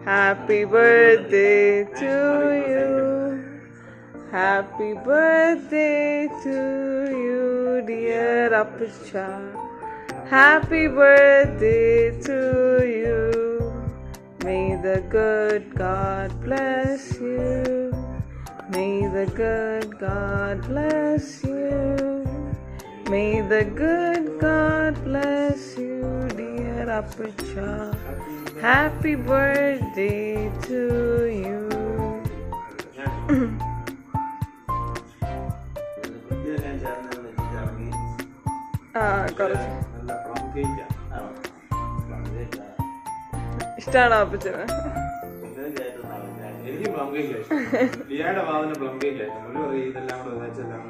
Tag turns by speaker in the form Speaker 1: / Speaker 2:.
Speaker 1: Happy birthday to you. Happy birthday to you, dear Appacha. Happy birthday to you. May the good God bless you. May the good God bless you. May the good God bless you, dear Appacha. Happy birthday to you. കുറച്ച് ഇഷ്ടമാണോ അപ്പച്ചന്?
Speaker 2: എനിക്ക് plum cake ലിയയുടെ ഭാവന plum cake ആയിരുന്നു. ഇതെല്ലാം കൂടെ വെച്ചെല്ലാം